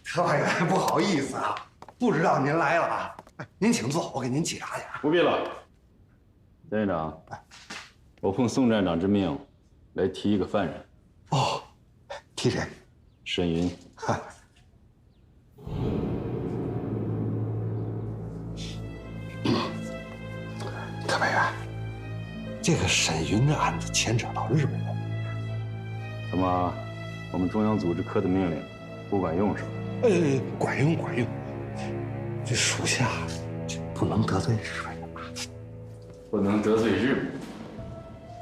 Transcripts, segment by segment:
特派员，不好意思啊，不知道您来了啊。您请坐，我给您沏茶去。不必了，检院长，我奉宋站长之命，来提一个犯人。哦，提谁？沈云。特派员，这个沈云的案子牵扯到日本人，怎么，我们中央组织科的命令不管用是吧？管用管用。这属下这不能得罪日本人吧？不能得罪日本人，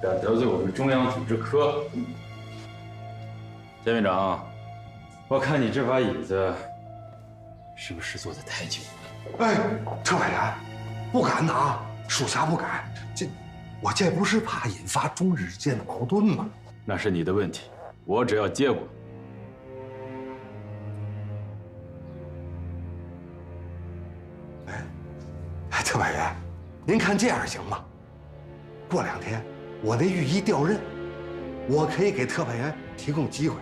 敢得罪我们中央组织科。检院长，我看你这把椅子是不是坐得太久了？哎，特派员，不敢呐，属下不敢。我这不是怕引发中日之间的矛盾吗？那是你的问题，我只要结果。特派员，您看这样行吗？过2天我那御医调任，我可以给特派员提供机会。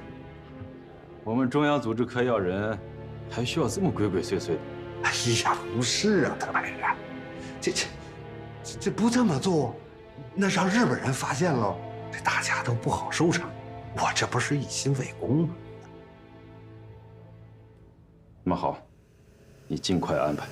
我们中央组织科要人，还需要这么鬼鬼祟祟的？哎呀，不是啊，特派员，这不这么做，那让日本人发现了，这大家都不好收场。我这不是一心为公吗？那么好，你尽快安排。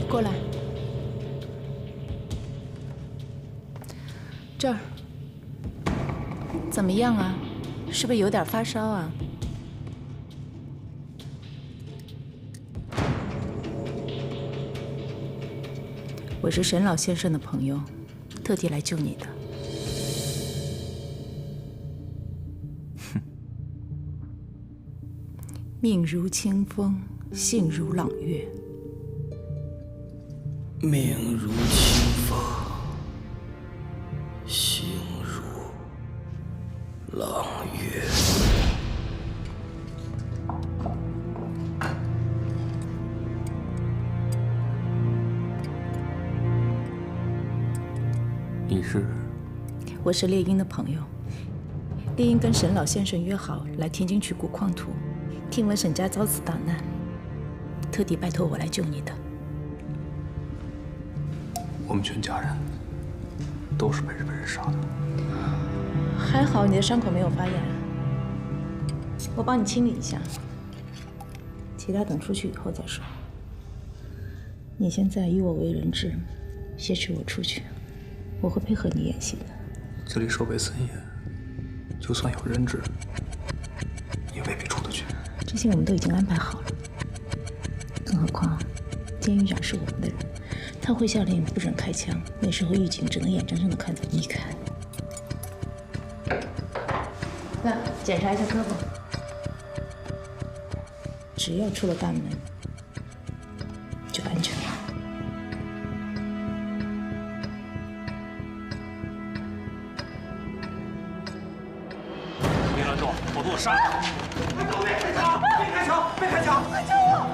过来，这儿怎么样啊？是不是有点发烧啊？我是沈老先生的朋友，特地来救你的。命如清风，性如朗月。命如清风，性如朗月。你是？我是猎鹰的朋友。猎鹰跟沈老先生约好来天津取古矿图，听闻沈家遭此大难，特地拜托我来救你的。我们全家人都是被日本人杀的。还好你的伤口没有发炎，我帮你清理一下，其他等出去以后再说。你现在以我为人质，挟持我出去，我会配合你演戏的。这里守备森严，就算有人质，也未必出得去。这些我们都已经安排好了，更何况监狱长是我们的人。他会下令不准开枪，那时候狱警只能眼睁睁地看着你离开。那检查一下胳膊，只要出了大门，就安全了。别乱动，否则我杀了！别开枪！别开枪！别开枪！快救我！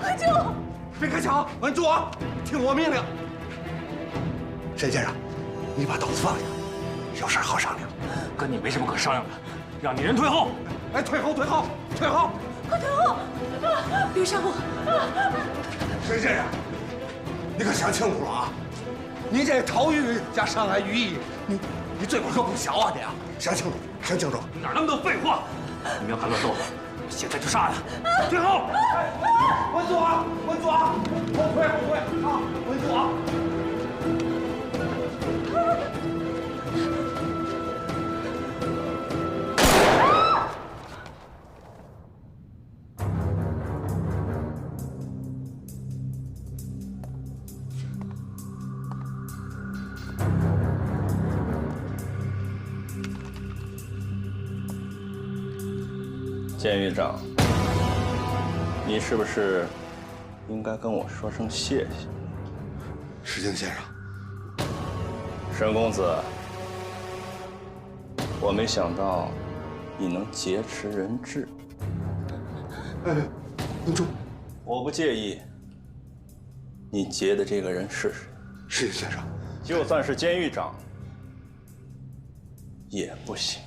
快救我！别开枪！稳住啊！听我命令。沈先生，你把刀子放下，有事好商量。跟你没什么可商量的，让你人退后！哎，退后，退后，退后！快退后！别杀我！沈先生，你可想清楚了啊！你这逃狱加伤害寓意，你罪过可不小啊！你啊，想清楚，想清楚！哪那么多废话？你们要敢乱动，现在就杀他！退后！稳住啊！稳住啊！后退，后退啊！稳住啊！监狱长，你是不是应该跟我说声谢谢？石敬先生，沈公子，我没想到你能劫持人质。哎，公主，我不介意你劫的这个人是谁。石敬先生，就算是监狱长也不行。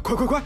快快快！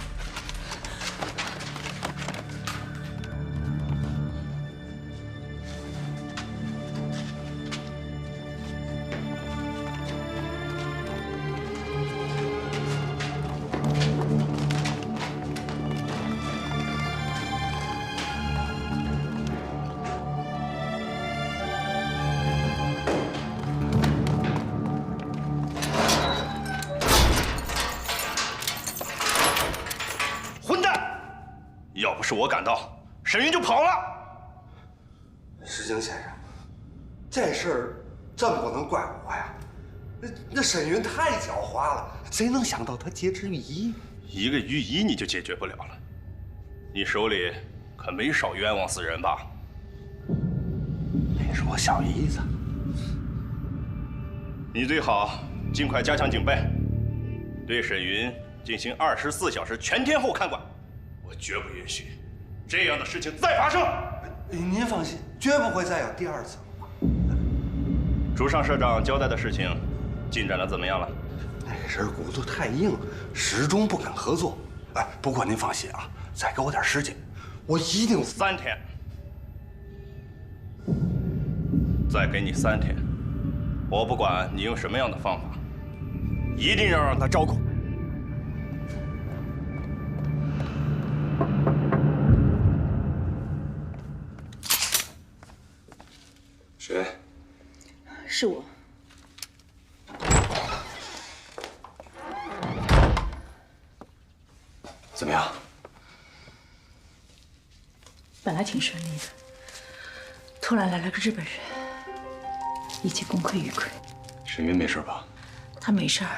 要不是我赶到，沈云就跑了。石敬先生，这事儿真不能怪我呀。那沈云太狡猾了，谁能想到他劫持御医？一个御医你就解决不了了，你手里可没少冤枉死人吧？别说小姨子，你最好尽快加强警备，对沈云进行24小时全天候看管。我绝不允许这样的事情再发生。您放心，绝不会再有第二次了。竹上社长交代的事情进展的怎么样了？那人骨头太硬，始终不肯合作。哎，不过您放心啊，再给我点时间，我一定3天。再给你3天，我不管你用什么样的方法，一定要让他招供。谁？是我。怎么样？本来挺顺利的，突然来了个日本人，一切功亏一篑。沈云没事吧？他没事儿。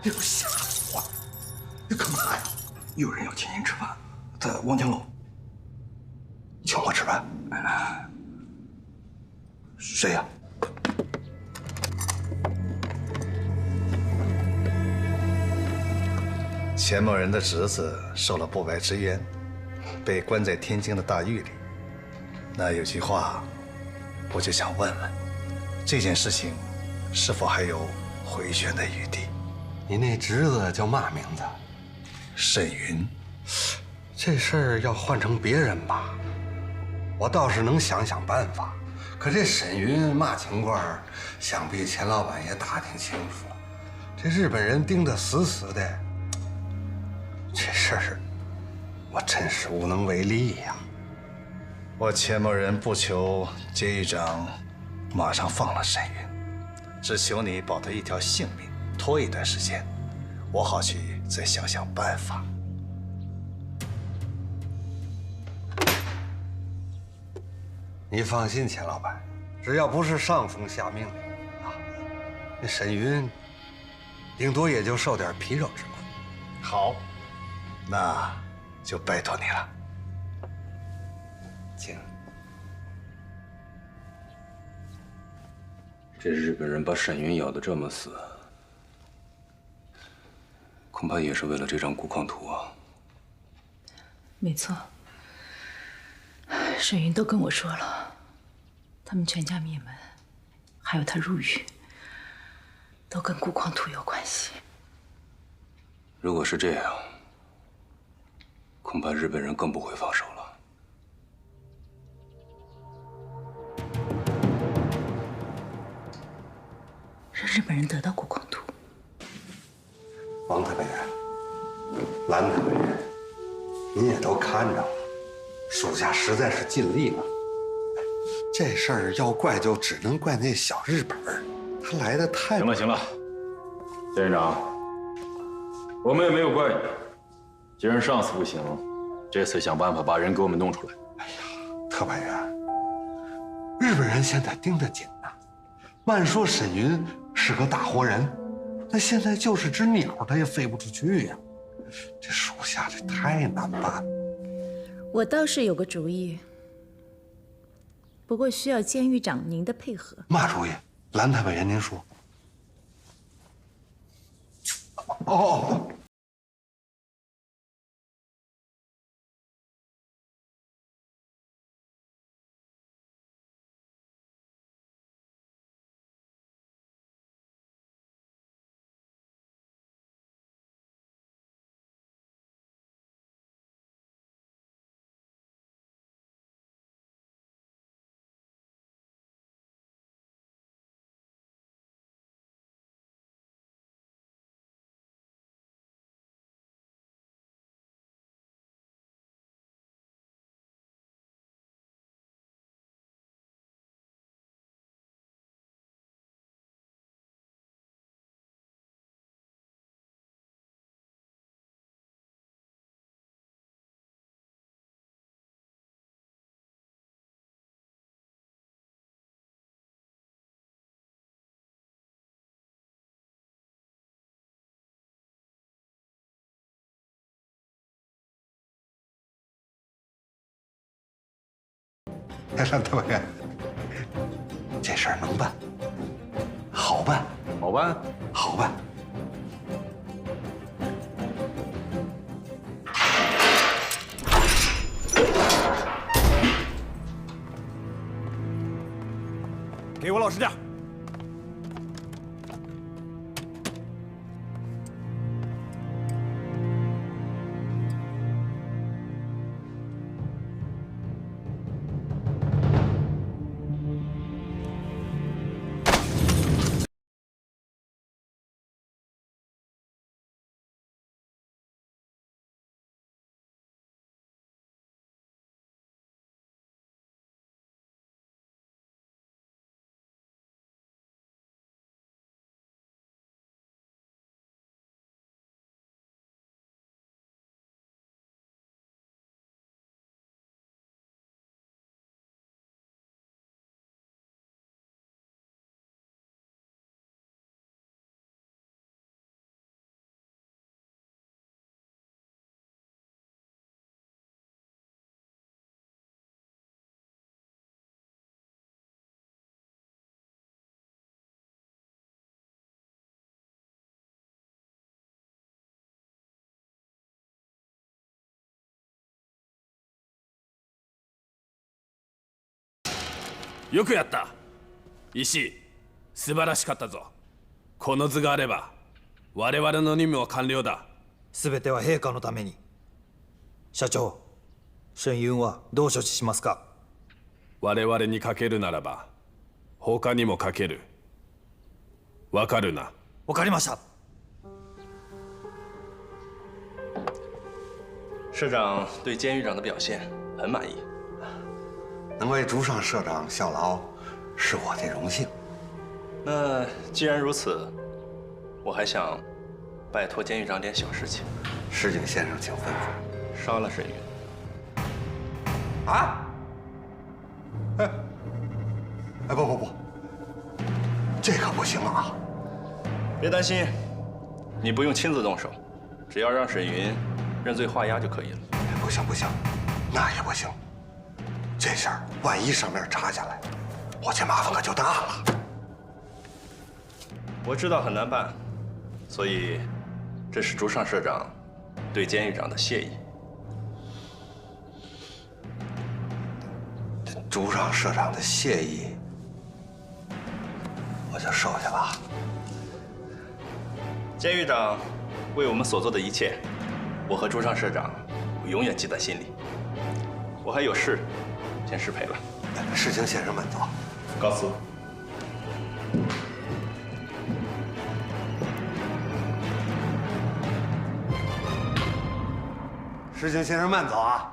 哎呦，吓死我了！你干嘛呀？有人要请您吃饭，在望江楼。请我吃饭？谁呀？钱某人的侄子受了不白之冤，被关在天津的大狱里。那有句话，我就想问问，这件事情是否还有回旋的余地？你那侄子叫嘛名字？沈云。这事儿要换成别人吧，我倒是能想想办法。可这沈云嘛情况，想必钱老板也打听清楚了。这日本人盯得死死的，这事儿我真是无能为力呀。我钱某人不求监狱长马上放了沈云，只求你保他一条性命，拖一段时间，我好去再想想办法。你放心，钱老板，只要不是上峰下命令啊，那沈云顶多也就受点皮肉之苦。好，那就拜托你了。请。这日本人把沈云咬得这么死，恐怕也是为了这张孤矿图啊。没错，沈云都跟我说了，他们全家灭门，还有他入狱，都跟孤矿图有关系。如果是这样，恐怕日本人更不会放手了。让日本人得到孤矿图。王特派员、蓝特派员，您也都看着了，属下实在是尽力了。这事儿要怪就只能怪那小日本儿，他来的太……行了行了，田院长，我们也没有怪你。既然上次不行，这次想办法把人给我们弄出来。哎呀，特派员，日本人现在盯得紧呐。慢说沈云是个大活人，那现在就是只鸟，他也飞不出去呀。这属下这太难办了。我倒是有个主意，不过需要监狱长您的配合。嘛主意？蓝特派员，您说。哦。蓝特派员，这事儿能办，好办，好办，好办。给我老实点。よくやった。石井、素晴らしかったぞ。この図があれば、我々の任務は完了だ。全ては陛下のために。社長、沈雲はどう処置しますか？我々にかけるならば、他にもかける。わかるな？わかりました。社长对监狱长的表现很满意。能为竹上社长效劳，是我的荣幸。那既然如此，我还想拜托监狱长点小事情。石井先生，请吩咐。杀了沈云。啊？哎，不，这可不行啊！别担心，你不用亲自动手，只要让沈云认罪画押就可以了。不行不行，那也不行。这事儿万一上面查下来，我这麻烦可就大了。我知道很难办，所以这是朱尚社长对监狱长的谢意。朱尚社长的谢意，我就收下吧。监狱长为我们所做的一切，我和朱尚社长会永远记在心里。我还有事，先失陪了。世情先生慢走。告辞。世情先生慢走啊。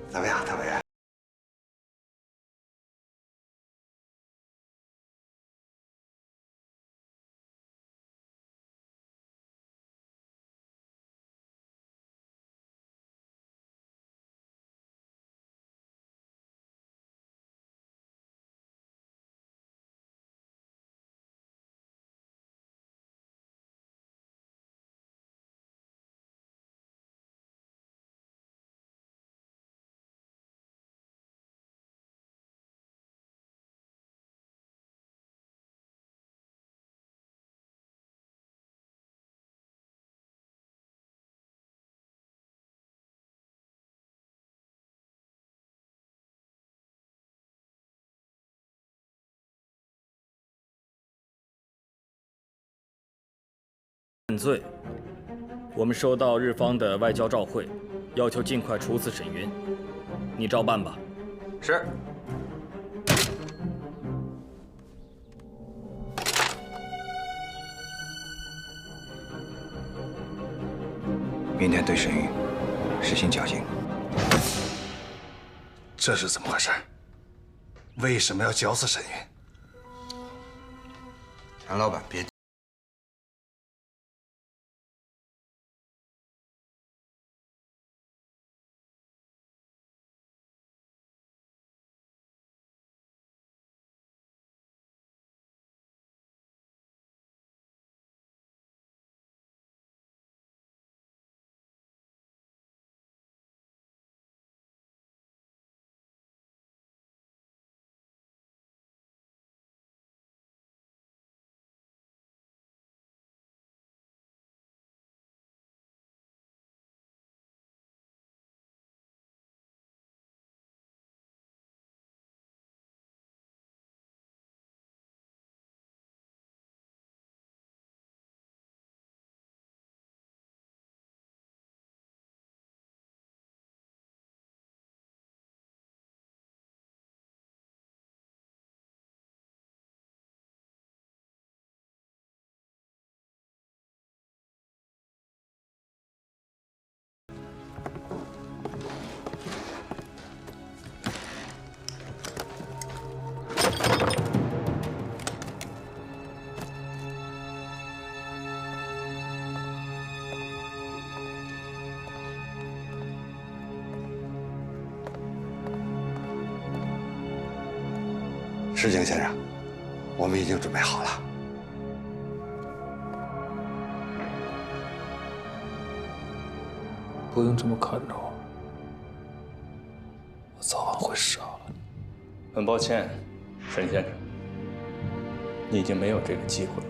怎么样，特委员？认罪，我们收到日方的外交照会，要求尽快处死沈云，你照办吧。是。明天对沈云实行绞刑。这是怎么回事？为什么要绞死沈云？杨老板，别。石井先生，我们已经准备好了。不用这么看着我，我早晚会杀了你。很抱歉，沈先生，你已经没有这个机会了。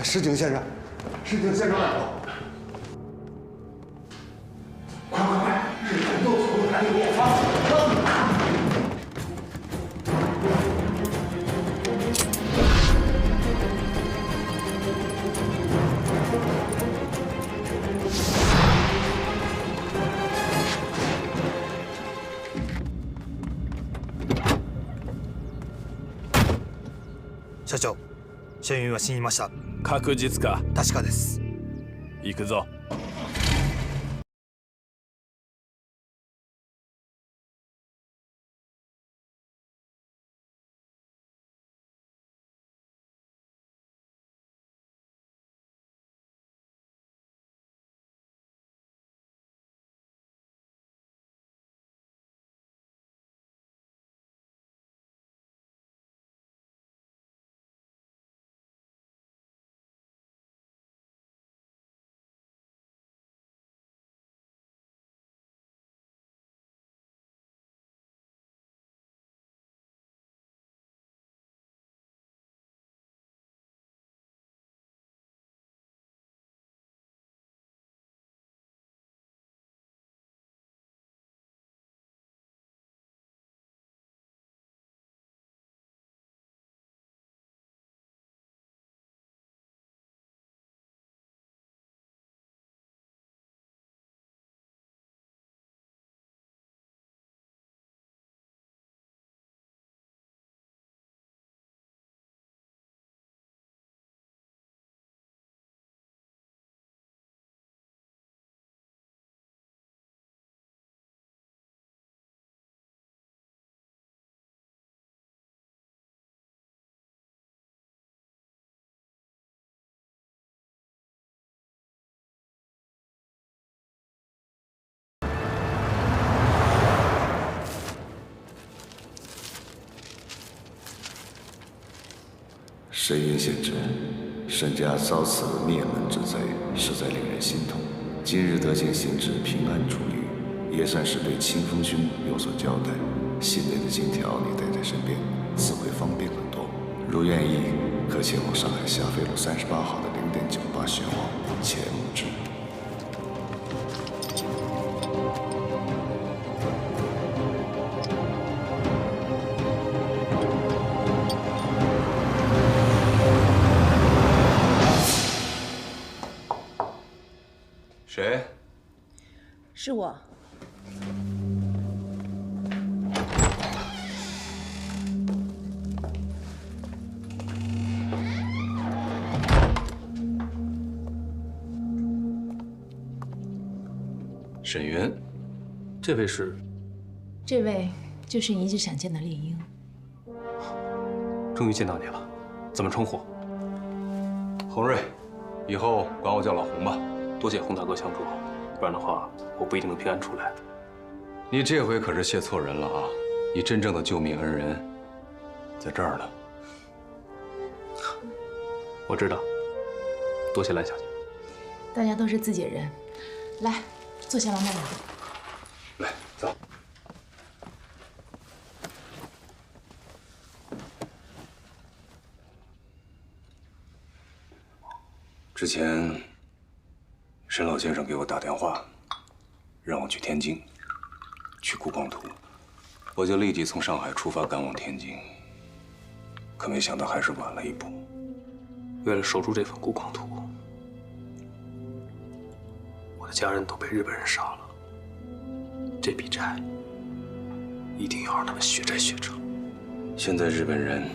石井先生，石井先生慢走！快快快，日本都走了，赶紧给我发死！社長、沈雲は死にました。確実か？確かです。行くぞ。沈云县知，沈家遭此灭门之灾，实在令人心痛。今日得见县知平安出狱，也算是对清风兄有所交代。信内的金条你带在身边，自会方便很多。如愿意，可前往上海霞飞路38号的0点98轩号前母之。谁？是我。沈云，这位是？这位就是你一直想见的猎鹰。终于见到你了，怎么称呼？洪瑞，以后管我叫老洪吧。多谢洪大哥相助，不然的话，我不一定能平安出来。你这回可是谢错人了啊！你真正的救命恩人，在这儿呢。我知道，多谢蓝小姐。大家都是自己人，来，坐下慢慢聊。来，走。之前，沈老先生给我打电话，让我去天津，去顾光图，我就立即从上海出发赶往天津。可没想到还是晚了一步。为了守住这份顾光图，我的家人都被日本人杀了。这笔债一定要让他们血债血偿。现在日本人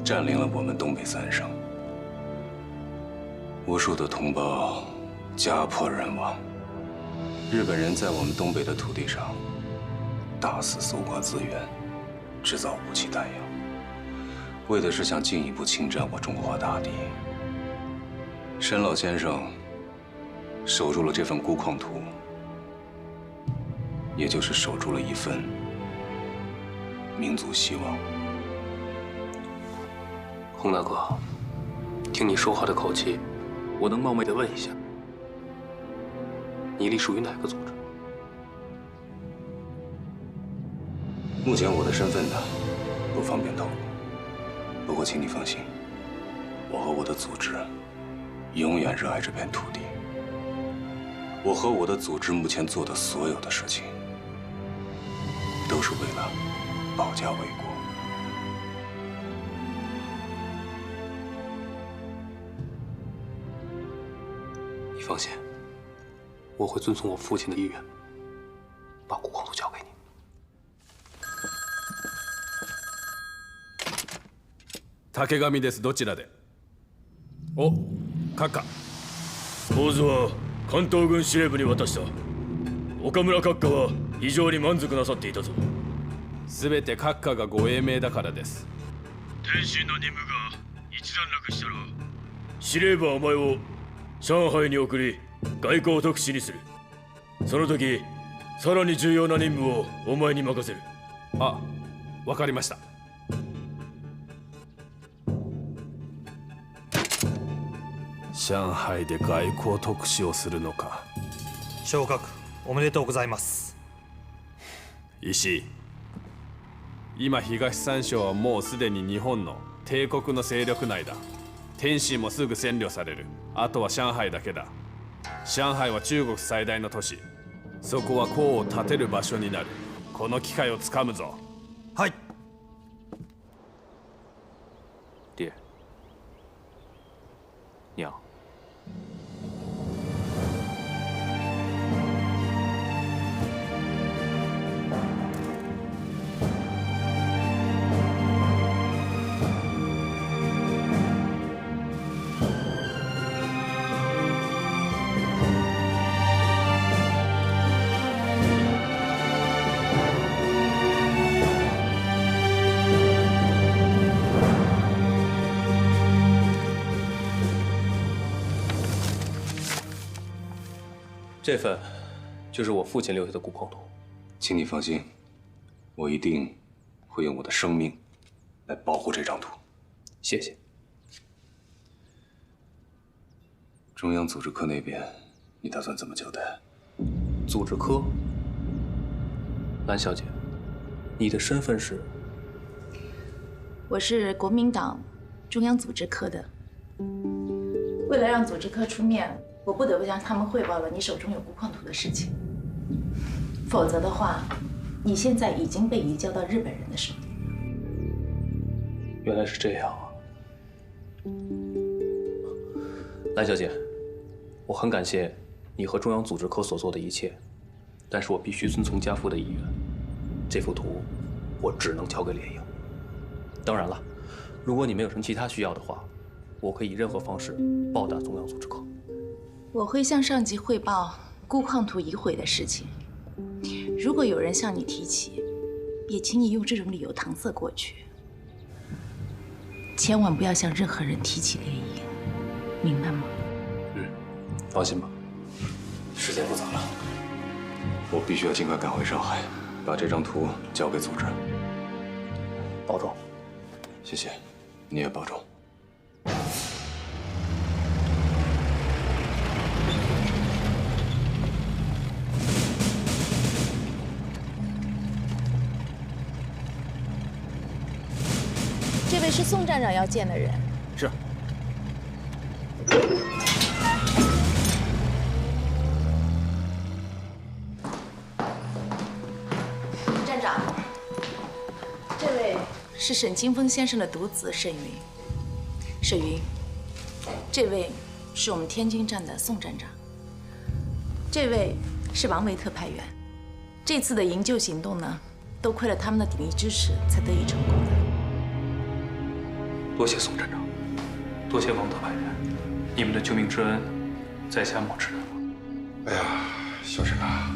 占领了我们东北3省。无数的同胞家破人亡，日本人在我们东北的土地上大肆搜刮资源，制造武器弹药，为的是想进一步侵占我中华大地。沈老先生守住了这份孤矿图，也就是守住了一份民族希望。洪大哥，听你说话的口气，我能冒昧地问一下，你隶属于哪个组织？目前我的身份呢，不方便透露。不过请你放心，我和我的组织永远热爱这片土地。我和我的组织目前做的所有的事情，都是为了保家卫国。你放心，我会遵从我父亲的意愿，把顾矿图交给你。竹上です。どちらで？お、閣下。構図は関東軍司令部に渡した。岡村閣下は非常に満足なさっていたぞ。すべて閣下がご英明だからです。天心の任務が一段落したら、司令部はお前を上海に送り外交特使にする。その時さらに重要な任務をお前に任せる。あ、わかりました。上海で外交特使をするのか。昇格おめでとうございます。石井、今東三省はもうすでに日本の帝国の勢力内だ。天津もすぐ占領される。あとは上海だけだ。上海は中国最大の都市。そこは功を立てる場所になる。この機会をつかむぞ。はい。爹，娘。这份就是我父亲留下的孤矿图，请你放心，我一定会用我的生命来保护这张图。谢谢。中央组织科那边，你打算怎么交代？组织科，蓝小姐，你的身份是？我是国民党中央组织科的。为了让组织科出面，我不得不向他们汇报了你手中有钴矿图的事情。否则的话，你现在已经被移交到日本人的手里。原来是这样啊，蓝小姐，我很感谢你和中央组织科所做的一切，但是我必须遵从家父的意愿，这幅图我只能交给联营。当然了，如果你没有什么其他需要的话，我可以以任何方式报答中央组织科。我会向上级汇报钴矿图移毁的事情。如果有人向你提起，也请你用这种理由搪塞过去，千万不要向任何人提起联营，明白吗？放心吧。时间不早了，我必须要尽快赶回上海，把这张图交给组织。保重。谢谢，你也保重。这位是宋站长要见的人。是。站长，这位是沈清风先生的独子沈云。沈云，这位是我们天津站的宋站长。这位是王维特派员。这次的营救行动呢，多亏了他们的鼎力支持才得以成功的。多谢宋站长，多谢王特派员，你们的救命之恩，在下莫之难了。哎呀，小沈啊，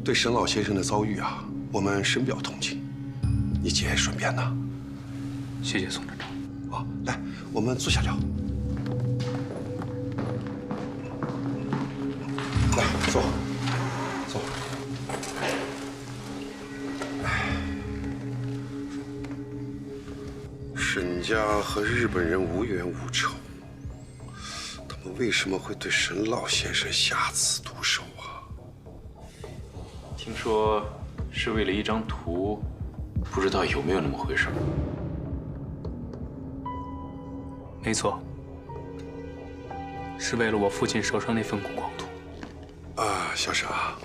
对沈老先生的遭遇啊，我们深表同情。你节哀顺变呐。谢谢宋站长。好，来，我们坐下聊。来，坐，坐。沈家和日本人无冤无仇，他们为什么会对沈老先生下此毒手啊？听说是为了一张图，不知道有没有那么回事？没错，是为了我父亲手上那份钴矿图。啊，小沈啊，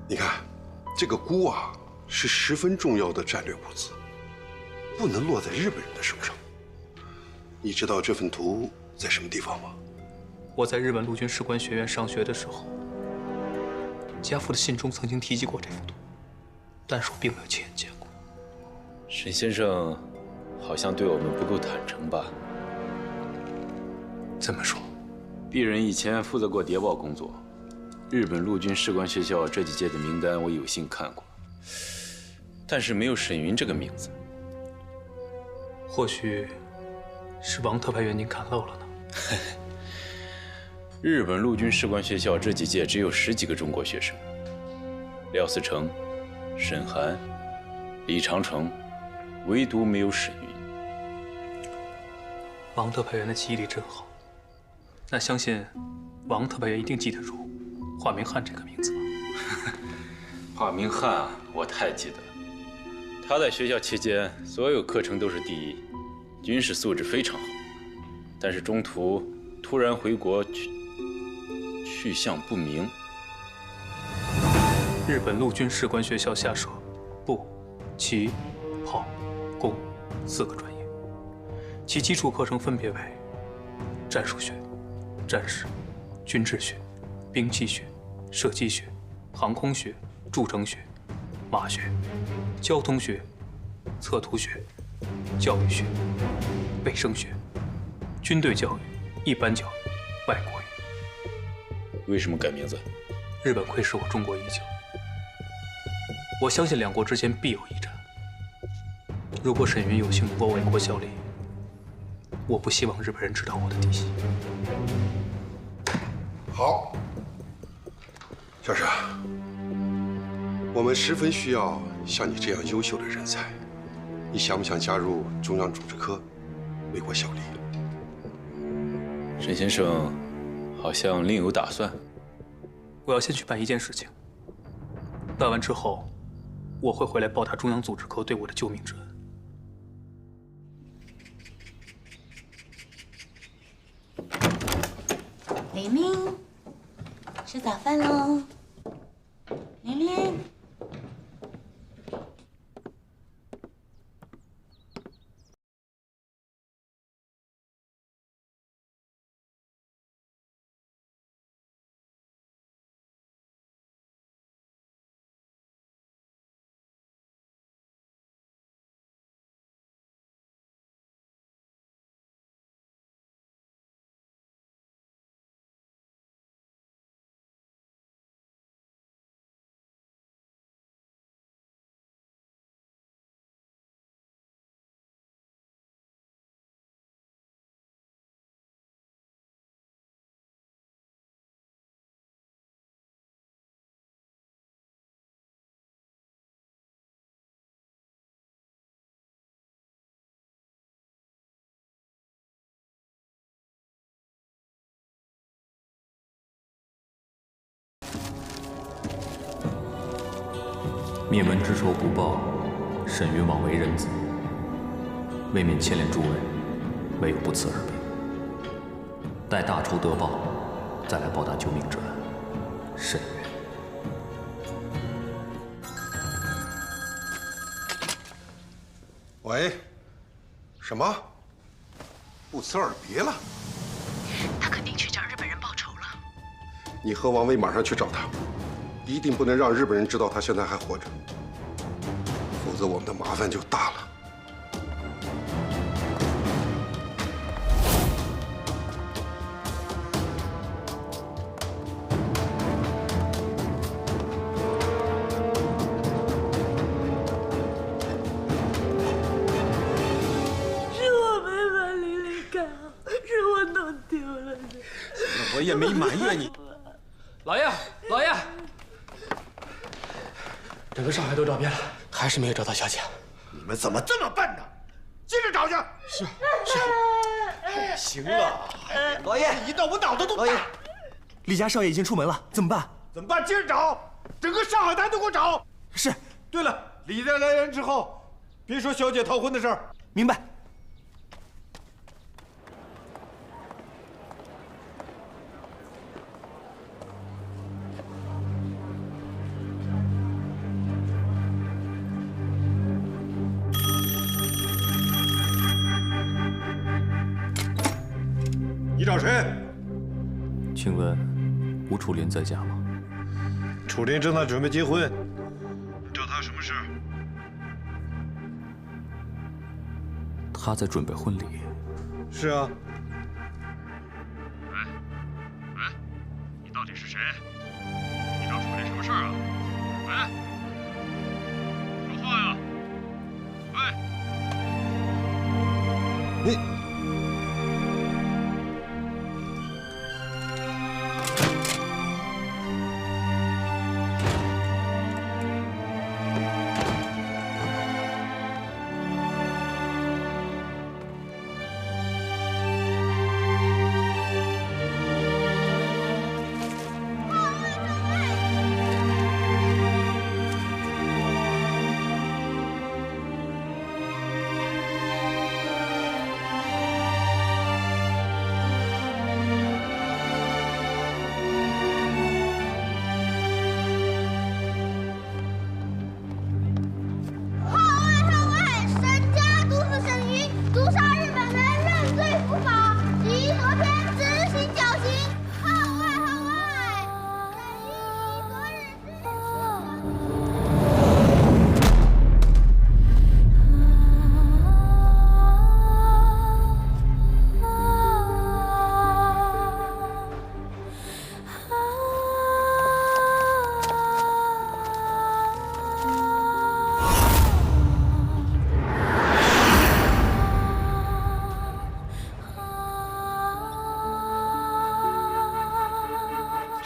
你看，这个钴啊是十分重要的战略物资。不能落在日本人的手上。你知道这份图在什么地方吗？我在日本陆军士官学院上学的时候，家父的信中曾经提及过这幅图，但是我并没有亲眼见过。沈先生好像对我们不够坦诚吧？怎么说？鄙人以前负责过谍报工作，日本陆军士官学校这几届的名单我有幸看过，但是没有沈云这个名字。或许是王特派员您看漏了呢。日本陆军士官学校这几届只有10几个中国学生，廖思成、沈寒、李长城，唯独没有沈云。王特派员的记忆力真好，那相信王特派员一定记得住华明汉这个名字吧？华明汉啊，我太记得了。他在学校期间，所有课程都是第一，军事素质非常好。但是中途突然回国，去向不明。日本陆军士官学校下设步、骑、炮、攻4个专业，其基础课程分别为战术学、战士、军事学、兵器学、射击学、航空学、筑城学、马学、交通学、测图学、教育学、卫生学、军队教育、一般教育、外国语。为什么改名字？日本窥视我中国已久，我相信两国之间必有一战。如果沈云有幸为我为国效力，我不希望日本人知道我的底细。好，小沈，我们十分需要像你这样优秀的人才，你想不想加入中央组织科，为国效力？沈先生好像另有打算。我要先去办一件事情，办完之后，我会回来报答中央组织科对我的救命之恩。黎明，吃早饭喽！玲玲。灭门之仇不报，沈云枉为人子。为免牵连诸位，唯有不辞而别。待大仇得报，再来报答救命之恩。沈云。喂，什么？不辞而别了？他肯定去找日本人报仇了。你和王威马上去找他，一定不能让日本人知道他现在还活着，否则我们的麻烦就大了。我也没埋怨你。老爷，老爷，整个上海都找遍了，还是没有找到小姐。你们怎么这么笨呢？接着找去。是。哎呀，行了，老爷，一到我脑子都老爷，李家少爷已经出门了，怎么办？怎么办？接着找，整个上海滩都给我找。是。对了，李家来人之后，别说小姐逃婚的事儿。明白。你找谁？请问吴楚林在家吗？楚林正在准备结婚，找他什么事？他在准备婚礼。是啊。喂，你到底是谁？你找楚林什么事儿啊？喂，说话呀！喂，你。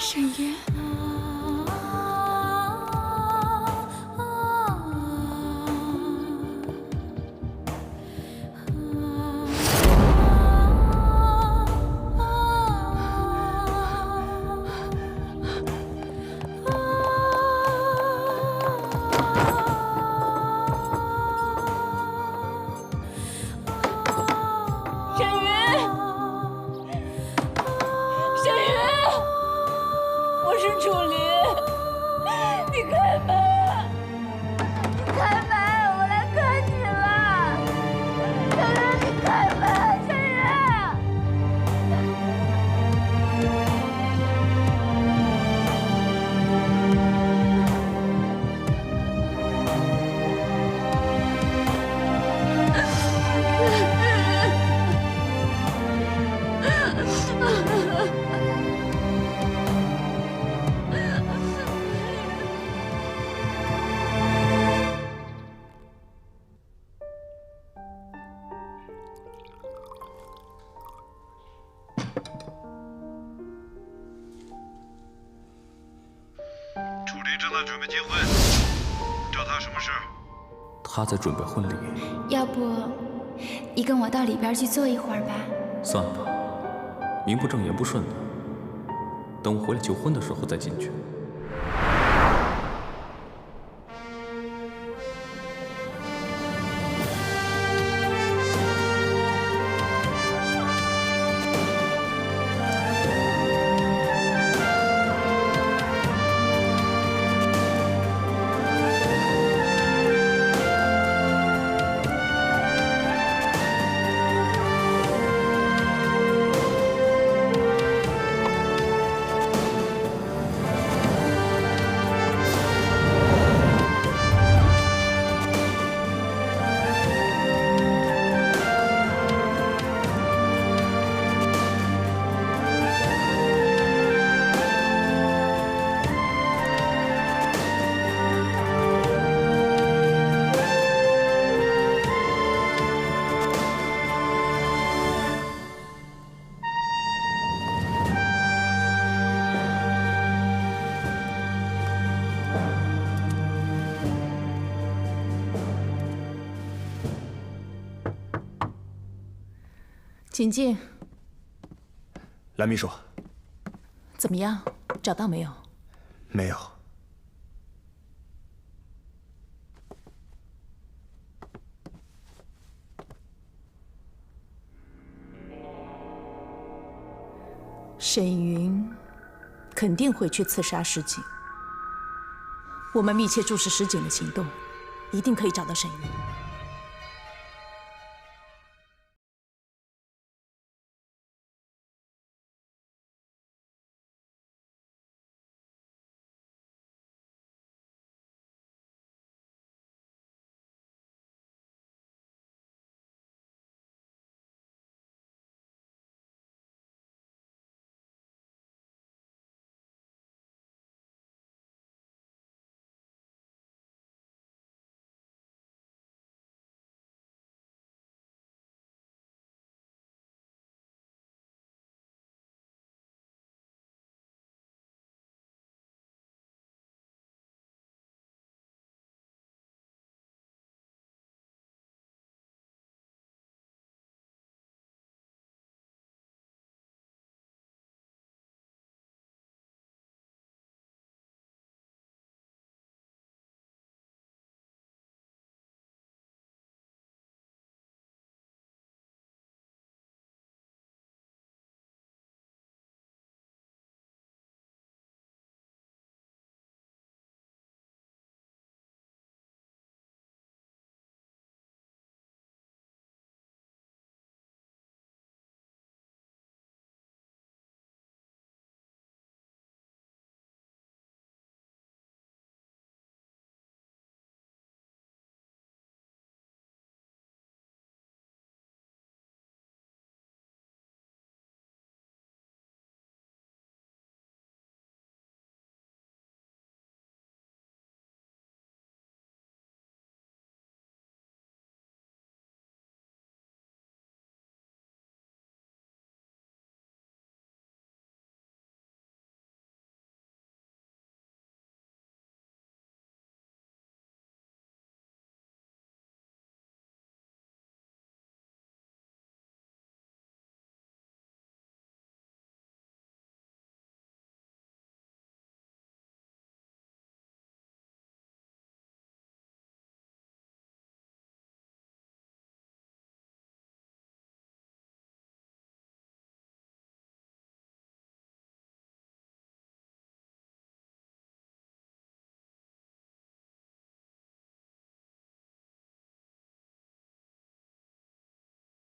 沈云，正在准备结婚，找他什么事？他在准备婚礼。要不，你跟我到里边去坐一会儿吧？算了吧，名不正言不顺的。等我回来求婚的时候再进去。请进。蓝秘书，怎么样？找到没有？没有。沈云肯定会去刺杀石井。我们密切注视石井的行动，一定可以找到沈云。